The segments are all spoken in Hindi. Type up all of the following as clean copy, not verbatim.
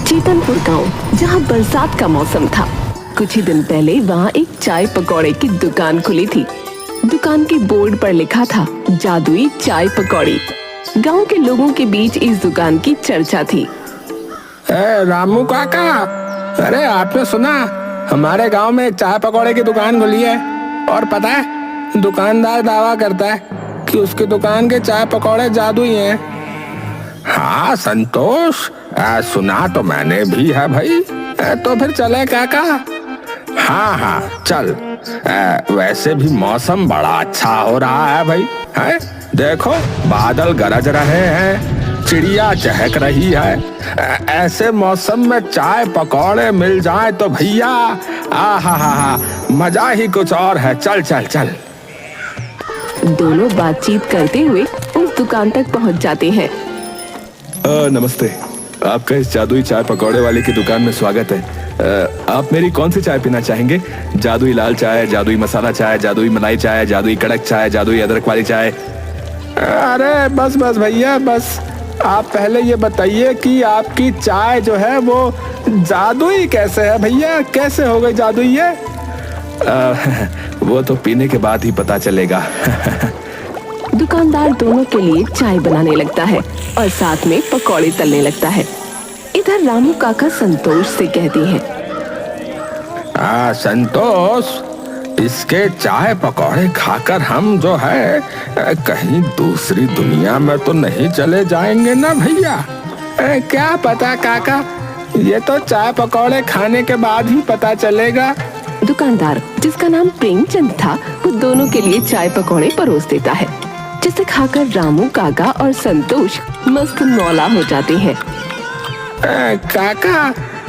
चेतनपुर गांव, जहां बरसात का मौसम था। कुछ ही दिन पहले वहां एक चाय पकौड़े की दुकान खुली थी। दुकान के बोर्ड पर लिखा था जादुई चाय पकौड़ी। गांव के लोगों के बीच इस दुकान की चर्चा थी। रामू काका, अरे आपने सुना, हमारे गांव में एक चाय पकौड़े की दुकान खुली है। और पता है, दुकानदार दावा करता है कि उसकी दुकान के चाय पकौड़े जादुई हैं। हाँ संतोष, सुना तो मैंने भी है भाई। तो फिर चले काका? हाँ हाँ चल। वैसे भी मौसम बड़ा अच्छा हो रहा है भाई। है देखो, बादल गरज रहे हैं, चिड़िया चहक रही है। ऐसे मौसम में चाय पकौड़े मिल जाए तो भैया आहा मजा ही कुछ और है। चल चल चल। दोनों बातचीत करते हुए उस दुकान तक पहुंच जाते हैं। नमस्ते, आपका इस जादुई चाय पकौड़े वाले की दुकान में स्वागत है। आप मेरी कौन सी चाय पीना चाहेंगे? जादुई लाल चाय, जादुई मसाला चाय, जादुई मलाई चाय, जादुई कड़क चाय, जादुई अदरक वाली चाय? अरे बस बस भैया बस, आप पहले ये बताइए कि आपकी चाय जो है वो जादुई कैसे है भैया? कैसे हो गई जादुई ये? वो तो पीने के बाद ही पता चलेगा। दुकानदार दोनों के लिए चाय बनाने लगता है और साथ में पकौड़े तलने लगता है। इधर रामू काका संतोष से कहते हैं, संतोष, इसके चाय पकौड़े खाकर हम जो है कहीं दूसरी दुनिया में तो नहीं चले जाएंगे ना भैया? क्या पता काका, ये तो चाय पकौड़े खाने के बाद ही पता चलेगा। दुकानदार, जिसका नाम प्रेमचंद था, वो दोनों के लिए चाय पकौड़े परोस देता है, जिसे खाकर रामू काका और संतोष मस्त मौला हो जाते हैं। काका,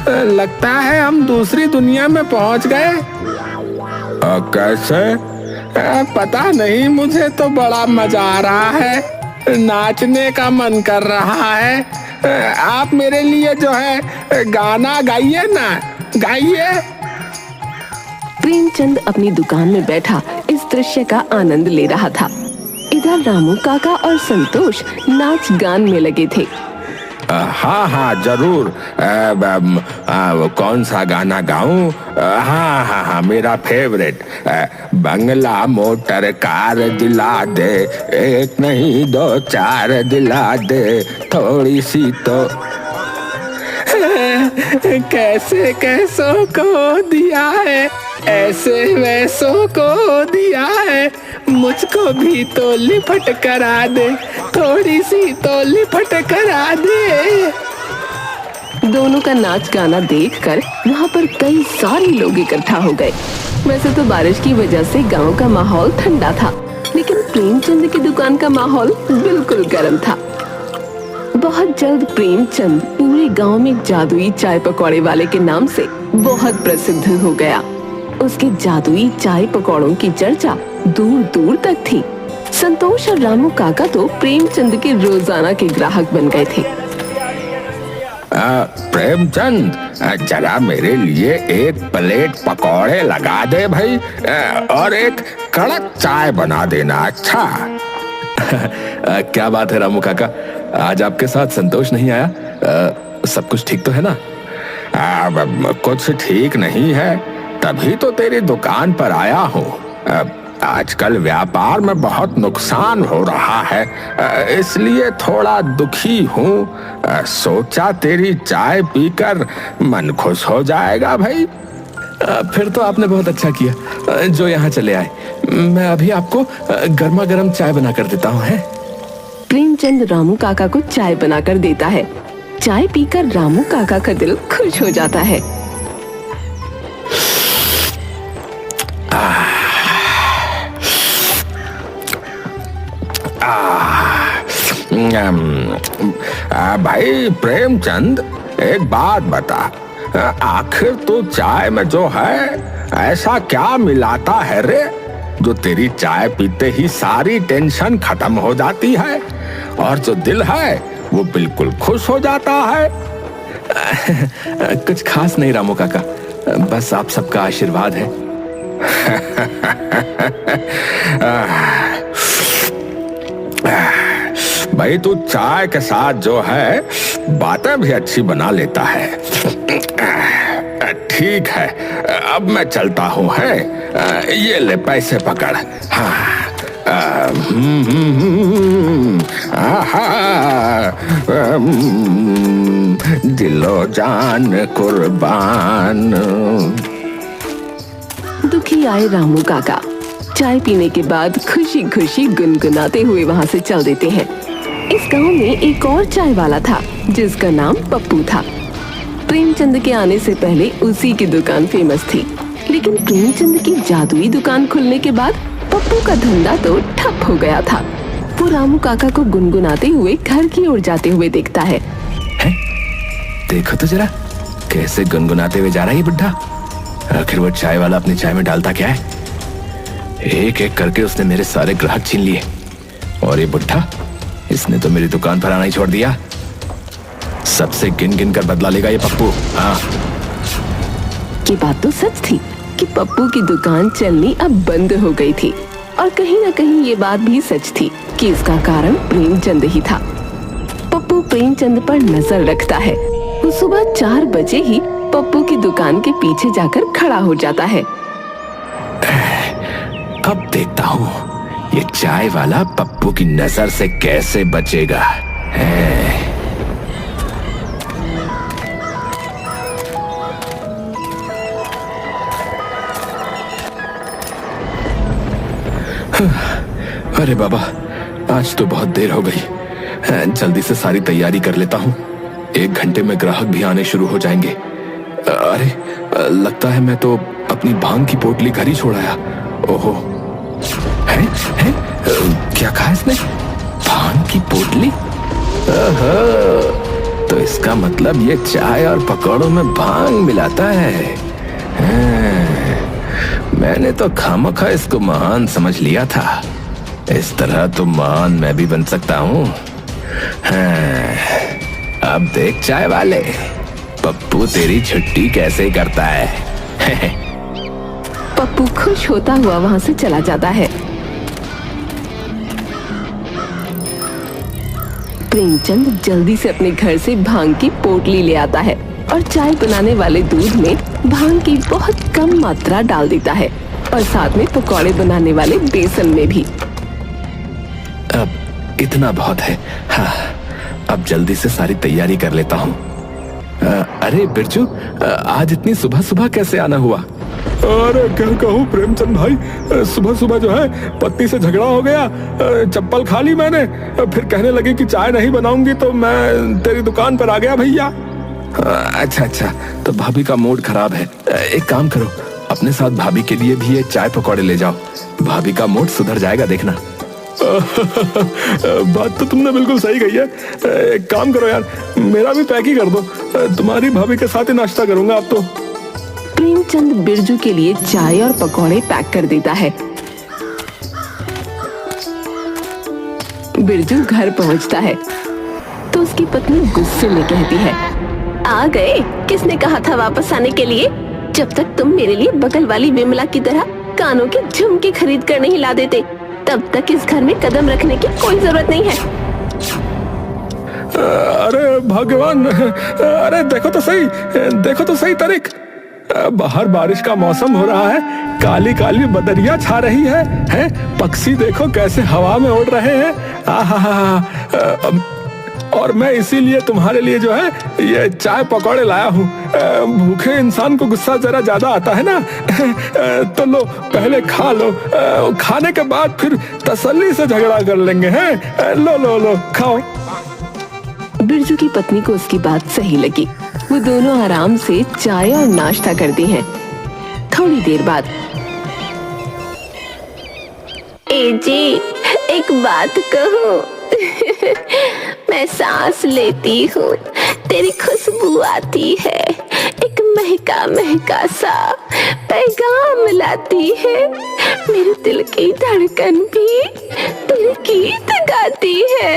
लगता है हम दूसरी दुनिया में पहुंच गए। कैसे? पता नहीं, मुझे तो बड़ा मजा आ रहा है, नाचने का मन कर रहा है। आप मेरे लिए जो है गाना गाइए ना, गाइए। प्रेमचंद अपनी दुकान में बैठा इस दृश्य का आनंद ले रहा था। इधर रामू काका और संतोष नाच गान में लगे थे। हाँ हाँ जरूर। कौन सा गाना गाऊं? हाँ हाँ हाँ, मेरा फेवरेट, बंगला मोटर कार दिला दे, एक नहीं दो चार दिला दे, थोड़ी सी तो। कैसे कैसों को दिया है, ऐसे वैसों को दिया है, मुझको भी तो लिपट करा दे, थोड़ी सी तो लिपट करा दे। दोनों का नाच गाना देखकर वहाँ पर कई सारे लोग इकट्ठा हो गए। वैसे तो बारिश की वजह से गांव का माहौल ठंडा था, लेकिन प्रेमचंद की दुकान का माहौल बिल्कुल गर्म था। बहुत जल्द प्रेमचंद पूरे गांव में जादुई चाय पकौड़े वाले के नाम से बहुत प्रसिद्ध हो गया। उसके जादुई चाय पकौड़ों की चर्चा दूर दूर तक थी। संतोष और रामू काका तो प्रेमचंद के रोजाना के ग्राहक बन गए थे। प्रेमचंद, जरा मेरे लिए एक प्लेट पकौड़े लगा दे भाई, और एक कड़क चाय बना देना। अच्छा। क्या बात है रामू काका, आज आपके साथ संतोष नहीं आया? सब कुछ ठीक तो है ना? कुछ ठीक नहीं है, तभी तो तेरी दुकान पर आया हूँ। आजकल व्यापार में बहुत नुकसान हो रहा है, इसलिए थोड़ा दुखी हूँ। सोचा तेरी चाय पीकर मन खुश हो जाएगा भाई। फिर तो आपने बहुत अच्छा किया जो यहाँ चले आए। मैं अभी आपको गर्मा गर्म चाय बना कर देता हूँ। प्रेमचंद रामू काका को चाय बनाकर देता है। चाय पीकर रामू काका का दिल खुश हो जाता है। भाई प्रेमचंद, एक बात बता, आखिर तू चाय में जो है ऐसा क्या मिलाता है रे, जो तेरी चाय पीते ही सारी टेंशन खत्म हो जाती है और जो दिल है वो बिल्कुल खुश हो जाता है? कुछ खास नहीं रामू काका, बस आप सबका आशीर्वाद है। भाई तू चाय के साथ जो है बातें भी अच्छी बना लेता है। ठीक है, अब मैं चलता हूँ। है, ये ले पैसे पकड़। हाँ, दिलो जान कुर्बान। दुखी आए रामू काका चाय पीने के बाद खुशी खुशी गुनगुनाते हुए वहाँ से चल देते हैं। इस गांव में एक और चाय वाला था जिसका नाम पप्पू था। प्रेमचंद के आने से पहले उसी की दुकान फेमस थी, लेकिन प्रेमचंद की जादुई दुकान खुलने के बाद पप्पू का धंधा तो ठप हो गया था। वो रामू काका को गुनगुनाते हुए घर की ओर जाते हुए देखता है। देखो तो जरा कैसे गुनगुनाते हुए जा रहा है ये बुड्ढा। आखिर वो चाय वाला अपनी चाय में डालता क्या है? एक एक करके उसने मेरे सारे ग्राहक छीन लिए, और ये बुड्ढा, इसने तो मेरी दुकान पर आना ही छोड़ दिया। सबसे गिन गिन कर बदला लेगा ये पप्पू। हाँ, ये बात तो सच थी कि पप्पू की दुकान चलनी अब बंद हो गई थी, और कहीं न कहीं ये बात भी सच थी कि इसका कारण प्रेमचंद ही था। पप्पू प्रेमचंद पर नजर रखता है। वो सुबह 4 बजे ही पप्पू की दुकान के पीछे जाकर खड़ा हो जाता है। अब देखता हूँ ये चाय वाला पप्पू की नजर से कैसे बचेगा। अरे बाबा, आज तो बहुत देर हो गई। जल्दी से सारी तैयारी कर लेता हूँ। 1 घंटे में ग्राहक भी आने शुरू हो जाएंगे। अरे, लगता है मैं तो अपनी भांग की पोटली घर ही छोड़ आया। ओहो, है? क्या कहा इसने? भांग की पोटली? तो इसका मतलब ये चाय और पकौड़ों में भांग मिलाता है। मैंने तो खामखा इसको महान समझ लिया था। इस तरह तो महान मैं भी बन सकता हूँ। अब देख चाय वाले, पप्पू तेरी छुट्टी कैसे करता है। पप्पू खुश होता हुआ वहाँ से चला जाता है। प्रेमचंद जल्दी से अपने घर से भांग की पोटली ले आता है और चाय बनाने वाले दूध में भांग की बहुत कम मात्रा डाल देता है, और साथ में पकौड़े बनाने वाले बेसन में भी। अब इतना बहुत है। हाँ, अब जल्दी से सारी तैयारी कर लेता हूँ। अरे बिरजू, आज इतनी सुबह सुबह कैसे आना हुआ? अरे क्या कहूँ प्रेमचंद भाई, सुबह सुबह जो है पत्नी से झगड़ा हो गया। चप्पल खा ली मैंने, फिर कहने लगी कि चाय नहीं बनाऊंगी, तो मैं तेरी दुकान पर आ गया भैया। अच्छा, तो भाभी का मूड खराब है। एक काम करो, अपने साथ भाभी के लिए भी ये चाय पकौड़े ले जाओ। भाभी का मूड सुधर जाएगा, देखना। बात तो तुमने बिल्कुल सही कही है। एक काम करो यार, मेरा भी पैक ही कर दो। तुम्हारी भाभी के साथ ही नाश्ता करूंगा अब तो। प्रेमचंद बिरजू के लिए चाय और पकौड़े पैक कर देता है। बिरजू घर पहुंचता है तो उसकी पत्नी गुस्से में कहती है, आ गए? किसने कहा था वापस आने के लिए? जब तक तुम मेरे लिए बगल वाली विमला की तरह कानों के झुमके खरीद कर नहीं ला देते, तब तक इस घर में कदम रखने की कोई जरूरत नहीं है। अरे भगवान, अरे देखो तो सही तारीख। बाहर बारिश का मौसम हो रहा है, काली काली बदरिया छा रही है? पक्षी देखो कैसे हवा में उड़ रहे हैं। और मैं इसीलिए तुम्हारे लिए जो है ये चाय पकौड़े लाया हूँ। भूखे इंसान को गुस्सा जरा ज्यादा आता है ना। तो लो, पहले खा लो, खाने के बाद फिर तसल्ली से झगड़ा कर लेंगे। हैं? लो खाओ। बिरजू की पत्नी को उसकी बात सही लगी। वो दोनों आराम से चाय और नाश्ता करती हैं। थोड़ी देर बाद, ए जी, एक बात कहूं? मैं सांस लेती हूँ, तेरी खुशबू आती है, एक महका महका सा पैगाम लाती है। मेरे दिल की धड़कन भी तेरे गीत गाती है।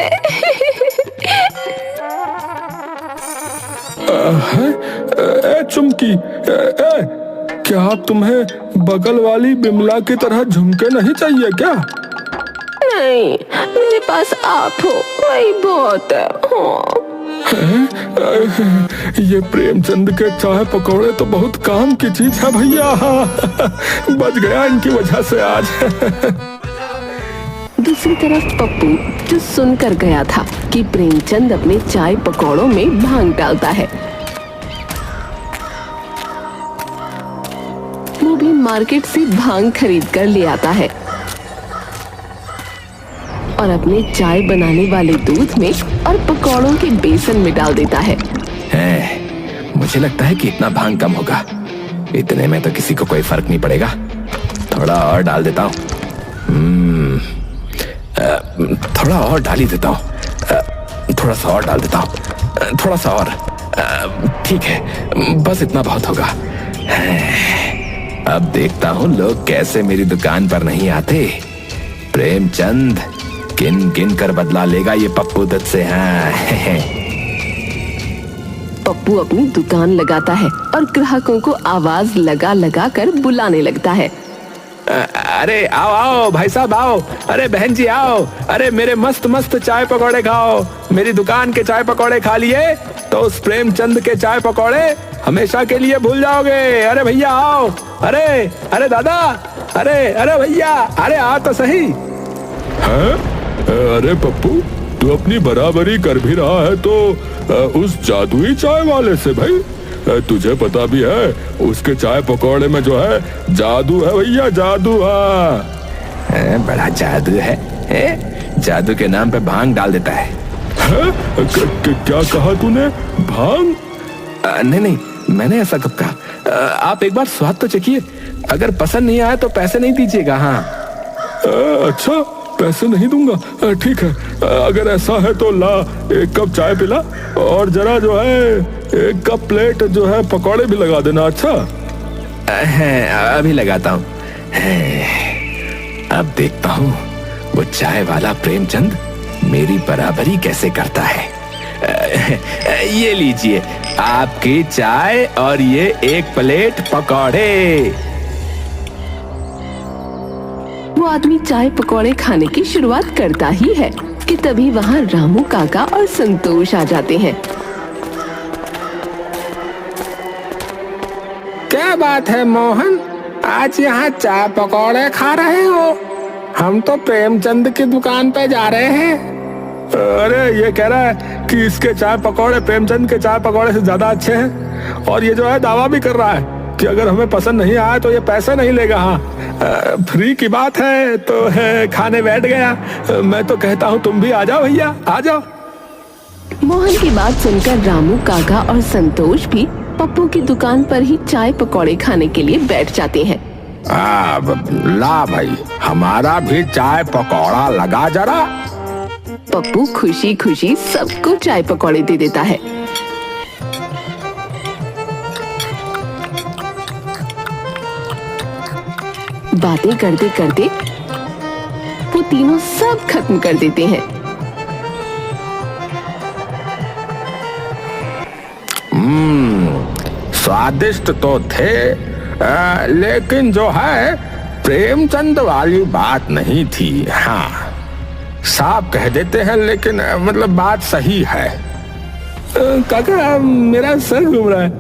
चुमकी, क्या तुम्हें बगल वाली बिमला की तरह झुमके नहीं चाहिए क्या? नहीं, मेरे पास आप हो, वही बहुत है। ये प्रेमचंद के चाय पकौड़े तो बहुत काम की चीज है भैया। बच गया इनकी वजह से आज। दूसरी तरफ पप्पू जो सुनकर गया था कि प्रेमचंद अपने चाय पकौड़ों में भांग डालता है, वो भी मार्केट से भांग खरीद कर ले आता है और अपने चाय बनाने वाले दूध में और पकौड़ों के बेसन में डाल देता है। मुझे लगता है कि इतना भांग कम होगा, इतने में तो किसी को कोई फर्क नहीं पड़ेगा। थोड़ा और डाल देता हूँ। थोड़ा और डाल ही देता हूँ। थोड़ा सा और डाल देता हूँ। थोड़ा सा और। ठीक है, बस इतना बहुत होगा। अब देखता हूँ लोग कैसे मेरी दुकान पर नहीं आते। प्रेमचंद किन किन कर बदला लेगा ये पप्पू दत्त से। हाँ। पप्पू अपनी दुकान लगाता है और ग्राहकों को आवाज लगा लगा कर बुलाने लगता है। अरे आओ आओ भाई साहब आओ, अरे बहन जी आओ, अरे मेरे मस्त मस्त चाय पकौड़े खाओ। मेरी दुकान के चाय पकौड़े खा लिए तो उस प्रेमचंद के चाय पकौड़े हमेशा के लिए भूल जाओगे। अरे भैया आओ, अरे अरे दादा, अरे अरे भैया, अरे आ तो सही। हाँ? अरे पप्पू, तू अपनी बराबरी कर भी रहा है तो उस जादुई चाय वाले से भाई। तुझे पता भी है उसके चाय पकौड़े में जो है जादू है भैया, जादू। बड़ा जादू है। जादू के नाम पे भांग डाल देता है। क्या कहा तूने? भांग? नहीं नहीं, मैंने ऐसा कब कहा। आप एक बार स्वाद तो चखिए, अगर पसंद नहीं आया तो पैसे नहीं दीजिएगा। हाँ। अच्छा, पैसे नहीं दूंगा। ठीक है, अगर ऐसा है तो ला एक कप चाय पिला और जरा जो है एक कप प्लेट जो है पकौड़े भी लगा देना। अच्छा अभी लगाता हूँ। अब देखता हूँ वो चाय वाला प्रेमचंद मेरी बराबरी कैसे करता है। ये लीजिए आपकी चाय और ये एक प्लेट पकौड़े। वो आदमी चाय पकौड़े खाने की शुरुआत करता ही है कि तभी वहाँ रामू काका और संतोष आ जाते हैं। क्या बात है मोहन, आज यहाँ चाय पकौड़े खा रहे हो? हम तो प्रेमचंद की दुकान पे जा रहे हैं। अरे ये कह रहा है कि इसके चाय पकौड़े प्रेमचंद के चाय पकौड़े से ज्यादा अच्छे हैं, और ये जो है दावा भी कर रहा है कि अगर हमें पसंद नहीं आया तो ये पैसे नहीं लेगा। हाँ, फ्री की बात है तो है, खाने बैठ गया। मैं तो कहता हूँ तुम भी आ जाओ भैया, आ जाओ। मोहन की बात सुनकर रामू काका और संतोष भी पप्पू की दुकान पर ही चाय पकौड़े खाने के लिए बैठ जाते हैं। ला भाई, हमारा भी चाय पकौड़ा लगा जरा। पप्पू खुशी खुशी सबको चाय पकौड़े दे देता है। बातें करते करते वो तीनों सब खत्म कर देते हैं। स्वादिष्ट तो थे, लेकिन जो है प्रेमचंद वाली बात नहीं थी। हाँ, साफ कह देते हैं, लेकिन मतलब बात सही है। काका मेरा सर घूम रहा है।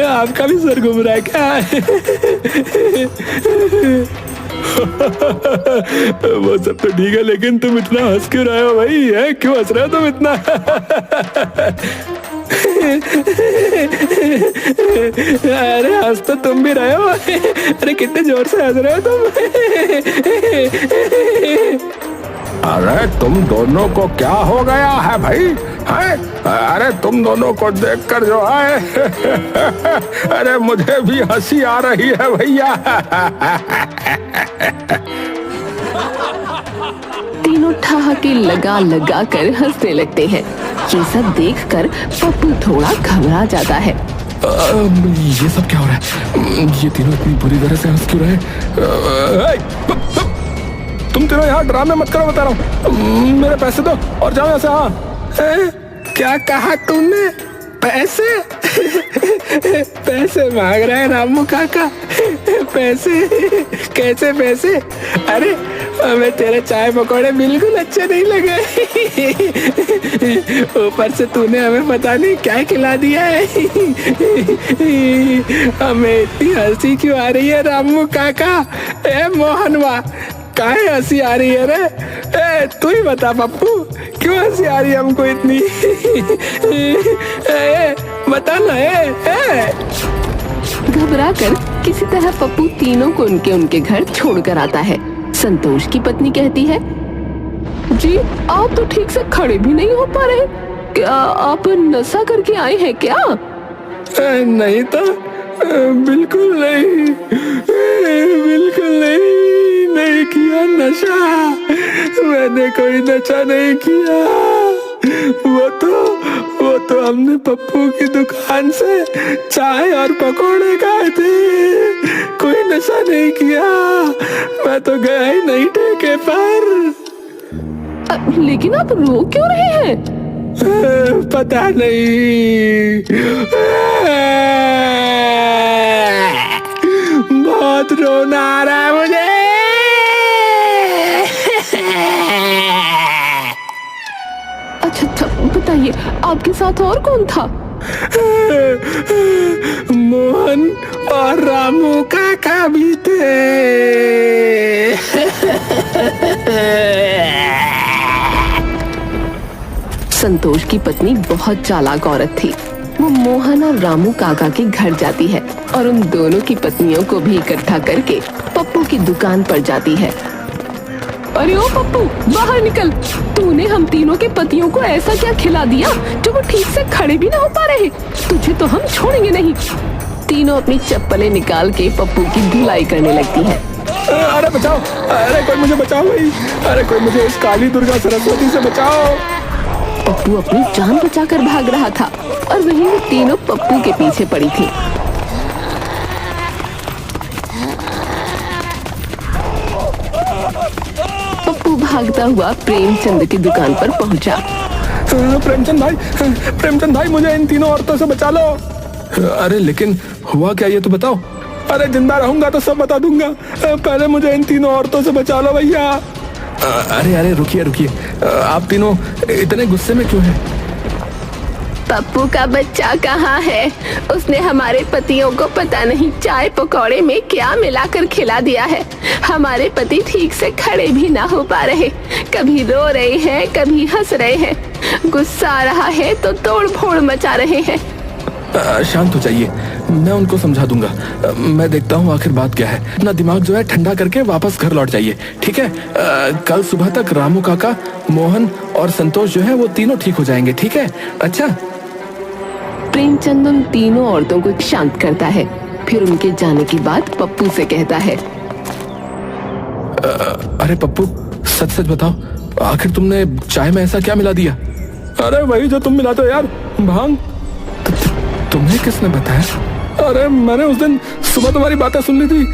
आपका भी सर घूम रहा है क्या? वो सब तो ठीक है, लेकिन तुम इतना हंस क्यों रहे हो भाई? है क्यों हंस रहे हो तुम इतना? अरे हंस तो तुम भी रहे हो। अरे कितने जोर से हंस रहे हो तुम? अरे तुम दोनों को क्या हो गया है भाई? है? अरे तुम दोनों को देखकर जो है अरे मुझे भी हंसी आ रही है भैया। तीनों ठहाके लगा लगा कर हंसने लगते हैं। ये सब देखकर पप्पू थोड़ा घबरा जाता है। ये सब क्या हो रहा है? ये तीनों इतनी बुरी तरह से हंस क्यों रहे हैं? तुम तीनों यहाँ ड्रामे मत करो, बता रहा हूँ। मेरे पैसे दो और जाओ यहाँ से। हाँ, क्या कहा तूने? पैसे? पैसे मांग रहे हैं रामू काका। पैसे? कैसे पैसे? अरे हमें तेरे चाय पकौड़े बिल्कुल अच्छे नहीं लगे। ऊपर से तूने हमें पता नहीं क्या खिला दिया है। हमें इतनी हंसी क्यों आ रही है रामू काका? ए मोहनवा, काहे हंसी आ रही है रे? ए तू ही बता पप्पू, क्यों हंसी आ रही है हमको इतनी? बता ना। घबरा कर किसी तरह पप्पू तीनों को उनके घर छोड़कर आता है। संतोष की पत्नी कहती है, जी आप तो ठीक से खड़े भी नहीं हो पा रहे, क्या आप नशा करके आए हैं क्या? नहीं तो, बिल्कुल नहीं, बिल्कुल नहीं किया नशा। मैंने कोई नशा नहीं किया। वो तो हमने पप्पू की दुकान से चाय और पकोड़े खाए थे। कोई नशा नहीं किया। मैं तो गया ही नहीं ठेके पर। लेकिन आप रो क्यों रहे हैं? पता नहीं, बहुत रोना आ रहा है मुझे। अच्छा बताइए, आपके साथ और कौन था? मोहन और रामू काका भी थे। संतोष की पत्नी बहुत चालाक औरत थी। वो मोहन और रामू काका के घर जाती है और उन दोनों की पत्नियों को भी इकट्ठा करके पप्पू की दुकान पर जाती है। अरे ओ पप्पू, बाहर निकल। तूने हम तीनों के पतियों को ऐसा क्या खिला दिया जो वो ठीक से खड़े भी ना हो पा रहे? तुझे तो हम छोड़ेंगे नहीं। तीनों अपनी चप्पलें निकाल के पप्पू की धुलाई करने लगती हैं। अरे बचाओ, अरे कोई मुझे बचाओ भाई, अरे कोई मुझे इस काली दुर्गा सरस्वती से बचाओ। पप्पू अपनी जान बचाकर भाग रहा था और वहीं वो तीनों पप्पू के पीछे पड़ी थी। पप्पू भागता हुआ प्रेमचंद की दुकान पर पहुंचा। प्रेमचंद भाई मुझे इन तीनों औरतों से बचा लो। अरे लेकिन हुआ क्या, ये तो बताओ। अरे जिंदा रहूंगा तो सब बता दूंगा, पहले मुझे इन तीनों औरतों से बचा लो भैया। अरे रुकिए, आप तीनों इतने गुस्से में क्यों हैं? पप्पू का बच्चा कहाँ है? उसने हमारे पतियों को पता नहीं चाय पकौड़े में क्या मिलाकर खिला दिया है। हमारे पति ठीक से खड़े भी ना हो पा रहे, कभी रो रहे हैं, कभी हंस रहे हैं। गुस्सा आ रहा है तो तोड़ फोड़ मचा रहे हैं। शांत हो जाइए, मैं उनको समझा दूंगा। मैं देखता हूँ आखिर बात क्या है। अपना दिमाग जो है ठंडा करके वापस घर लौट जाइए, ठीक है? कल सुबह तक रामू काका, मोहन और संतोष जो है वो तीनों ठीक हो जाएंगे, ठीक है? अच्छा। प्रेमचंद उन तीनों औरतों को शांत करता है, फिर उनके जाने की बात पप्पू से कहता है। अरे पप्पू, सच बताओ, आखिर तुमने चाय में ऐसा क्या मिला दिया? अरे वही जो तुम मिलाते हो यार, भांग। तुम्हें किसने बताया? अरे मैंने उस दिन सुबह तुम्हारी बातें सुन ली थी,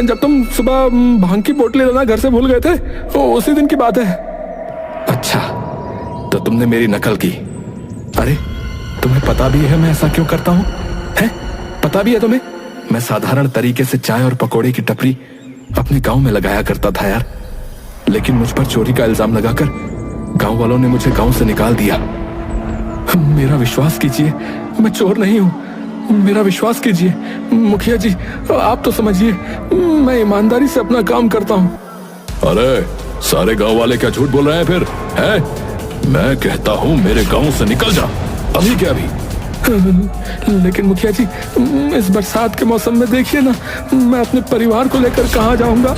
जब तुम सुबह भांग की पोटली लेना घर से भूल गए थे, उसी दिन की बात है। अच्छा, तो तुमने मेरी नकल की। अरे तुम्हें पता भी है मैं ऐसा क्यों करता हूँ? है पता भी है तुम्हें? मैं साधारण तरीके से चाय और पकौड़े की टपरी अपने गांव में लगाया करता था यार, लेकिन मुझ पर चोरी का इल्जाम लगाकर गांव वालों ने मुझे गांव से निकाल दिया। मेरा विश्वास कीजिए, मैं चोर नहीं हूँ, मेरा विश्वास कीजिए। मुखिया जी आप तो समझिए, मैं ईमानदारी से अपना काम करता हूँ। अरे सारे गांव वाले क्या झूठ बोल रहे हैं फिर? हैं? मैं कहता हूँ मेरे गांव से निकल जा, अभी क्या अभी। लेकिन मुखिया जी, इस बरसात के मौसम में देखिए ना, मैं अपने परिवार को लेकर कहाँ जाऊंगा?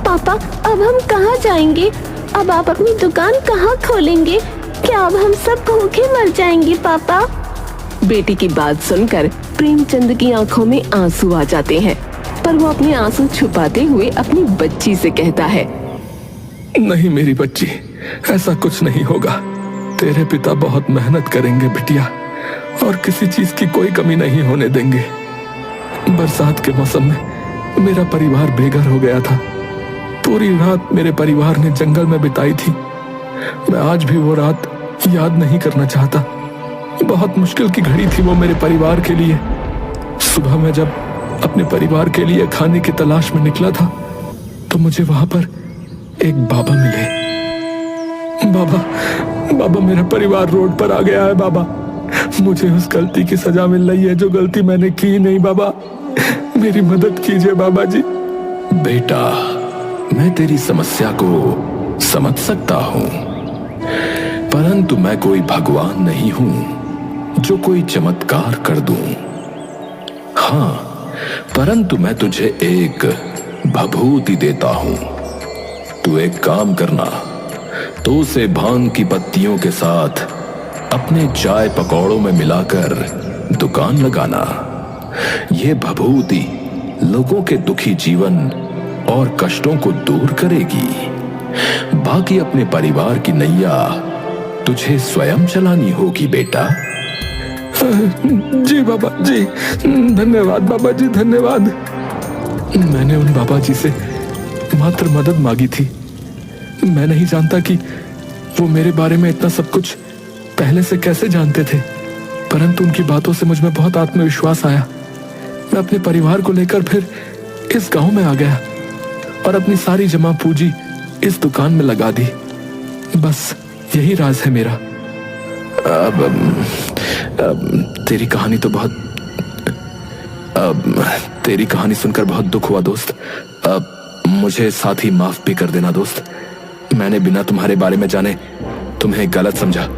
पापा अब हम कहाँ जाएंगे? अब आप अपनी दुकान कहाँ खोलेंगे? क्या अब हम सब भूखे मर जाएंगे पापा? बेटी की बात सुनकर प्रेमचंद की आंखों में आंसू आ जाते हैं, पर वो अपने आंसू छुपाते हुए अपनी बच्ची से कहता है। नहीं मेरी बच्ची, ऐसा कुछ नहीं होगा। तेरे पिता बहुत मेहनत करेंगे बिटिया, और किसी चीज की कोई कमी नहीं होने देंगे। बरसात के मौसम में मेरा परिवार बेघर हो गया था। पूरी रात मेरे परिवार ने जंगल में बिताई थी। मैं आज भी वो रात याद नहीं करना चाहता। बहुत मुश्किल की घड़ी थी वो मेरे परिवार के लिए। सुबह मैं जब अपने परिवार के लिए खाने की तलाश में निकला था तो मुझे वहां पर एक बाबा मिले। बाबा मेरा परिवार रोड पर आ गया है बाबा। मुझे उस गलती की सजा मिल रही है जो गलती मैंने की नहीं। बाबा मेरी मदद कीजिए बाबा जी। बेटा, मैं तेरी समस्या को समझ सकता हूं, परंतु मैं कोई भगवान नहीं हूं जो कोई चमत्कार कर दूं। हां, परंतु मैं तुझे एक भभूति देता हूं। तू एक काम करना, तो उसे भांग की पत्तियों के साथ अपने चाय पकौड़ों में मिलाकर दुकान लगाना। यह भभूति लोगों के दुखी जीवन और कष्टों को दूर करेगी। बाकी अपने परिवार की नैया तुझे स्वयं चलानी होगी बेटा। जी बाबा जी, धन्यवाद बाबा जी, धन्यवाद। मैंने उन बाबा जी से मात्र मदद मांगी थी। मैं नहीं जानता कि वो मेरे बारे में इतना सब कुछ पहले से कैसे जानते थे, परंतु उनकी बातों से मुझ में बहुत आत्मविश्वास आया। मैं अपने परिवार को लेकर फिर इस गांव में आ गया और अपनी सारी जमा पूंजी इस दुकान में लगा दी। बस यही राज है मेरा। तेरी कहानी तो बहुत तेरी कहानी सुनकर बहुत दुख हुआ दोस्त। मुझे साथ ही माफ भी कर देना दोस्त। मैंने बिना तुम्हारे बारे में जाने तुम्हें गलत समझा।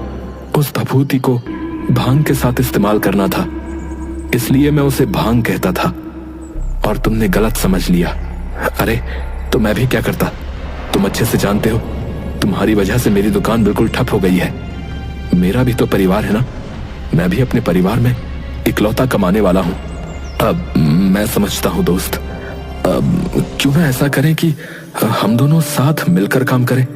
उस भभूति को भांग के साथ इस्तेमाल करना था, इसलिए मैं उसे भांग कहता था और तुमने गलत समझ लिया। अरे तो मैं भी क्या करता, तुम अच्छे से जानते हो। तुम्हारी वजह से मेरी दुकान बिल्कुल ठप हो गई है। मेरा भी तो परिवार है ना, मैं भी अपने परिवार में इकलौता कमाने वाला हूं। अब मैं समझता हूं दोस्त, क्यों ना ऐसा करें कि हम दोनों साथ मिलकर काम करें।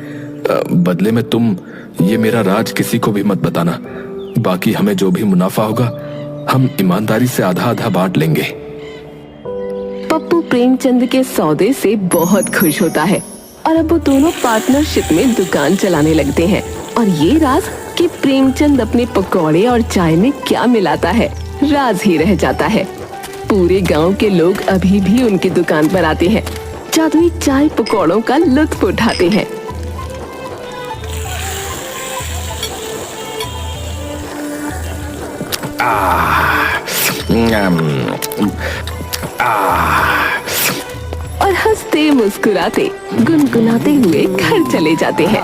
बदले में तुम ये मेरा राज किसी को भी मत बताना। बाकी हमें जो भी मुनाफा होगा हम ईमानदारी से आधा आधा बांट लेंगे। पप्पू प्रेमचंद के सौदे से बहुत खुश होता है और अब वो दोनों पार्टनरशिप में दुकान चलाने लगते हैं। और ये राज कि प्रेमचंद अपने पकौड़े और चाय में क्या मिलाता है, राज ही रह जाता है। पूरे गांव के लोग अभी भी उनकी दुकान पर आते हैं, जादुई चाय पकौड़ों का लुत्फ उठाते हैं। और हंसते मुस्कुराते गुनगुनाते हुए घर चले जाते हैं।